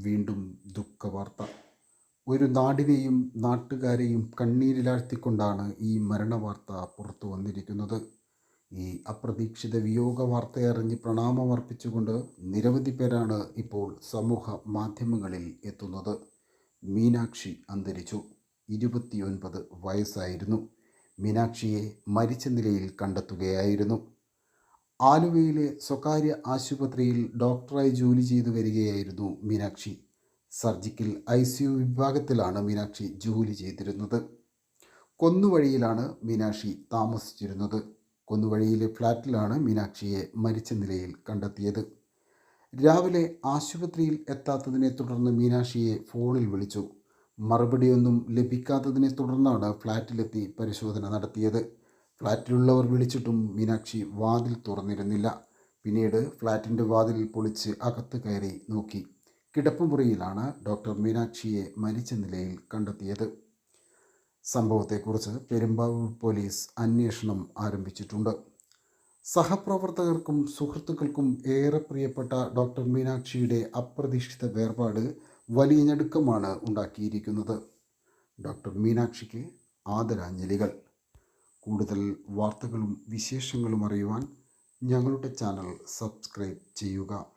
വീണ്ടും ദുഃഖവാർത്ത. ഒരു നാടിനെയും നാട്ടുകാരെയും കണ്ണീരിലാഴ്ത്തിക്കൊണ്ടാണ് ഈ മരണവാർത്ത പുറത്തു വന്നിരിക്കുന്നത്. ഈ അപ്രതീക്ഷിത വിയോഗ വാർത്തയറിഞ്ഞ് പ്രണാമമർപ്പിച്ചുകൊണ്ട് നിരവധി പേരാണ് ഇപ്പോൾ സമൂഹ മാധ്യമങ്ങളിൽ എത്തുന്നത്. മീനാക്ഷി അന്തരിച്ചു. 29 വയസ്സായിരുന്നു. മീനാക്ഷിയെ മരിച്ച നിലയിൽ കണ്ടെത്തുകയായിരുന്നു. ആലുവയിലെ സ്വകാര്യ ആശുപത്രിയിൽ ഡോക്ടറായി ജോലി ചെയ്തു വരികയായിരുന്നു മീനാക്ഷി. സർജിക്കൽ ICU വിഭാഗത്തിലാണ് മീനാക്ഷി ജോലി ചെയ്തിരുന്നത്. കൊന്നുവഴിയിലാണ് മീനാക്ഷി താമസിച്ചിരുന്നത്. കൊന്നുവഴിയിലെ ഫ്ലാറ്റിലാണ് മീനാക്ഷിയെ മരിച്ച നിലയിൽ കണ്ടെത്തിയത്. രാവിലെ ആശുപത്രിയിൽ എത്താത്തതിനെ തുടർന്ന് മീനാക്ഷിയെ ഫോണിൽ വിളിച്ചു. മറുപടിയൊന്നും ലഭിക്കാത്തതിനെ തുടർന്നാണ് ഫ്ലാറ്റിലെത്തി പരിശോധന നടത്തിയത്. ഫ്ലാറ്റിലുള്ളവർ വിളിച്ചിട്ടും മീനാക്ഷി വാതിൽ തുറന്നിരുന്നില്ല. പിന്നീട് ഫ്ലാറ്റിൻ്റെ വാതിൽ പൊളിച്ച് അകത്ത് കയറി നോക്കി. കിടപ്പുമുറിയിലാണ് ഡോക്ടർ മീനാക്ഷിയെ മരിച്ച നിലയിൽ കണ്ടെത്തിയത്. സംഭവത്തെക്കുറിച്ച് പെരുമ്പാവൂർ പോലീസ് അന്വേഷണം ആരംഭിച്ചിട്ടുണ്ട്. സഹപ്രവർത്തകർക്കും സുഹൃത്തുക്കൾക്കും ഏറെ പ്രിയപ്പെട്ട ഡോക്ടർ മീനാക്ഷിയുടെ അപ്രതീക്ഷിത വേർപാട് വലിയ ഞെരുക്കമാണ് ഉണ്ടാക്കിയിരിക്കുന്നത്. ഡോക്ടർ മീനാക്ഷിക്ക് ആദരാഞ്ജലികൾ. കൂടുതൽ വാർത്തകളും വിശേഷങ്ങളും അറിയുവാൻ ഞങ്ങളുടെ ചാനൽ സബ്സ്ക്രൈബ് ചെയ്യുക.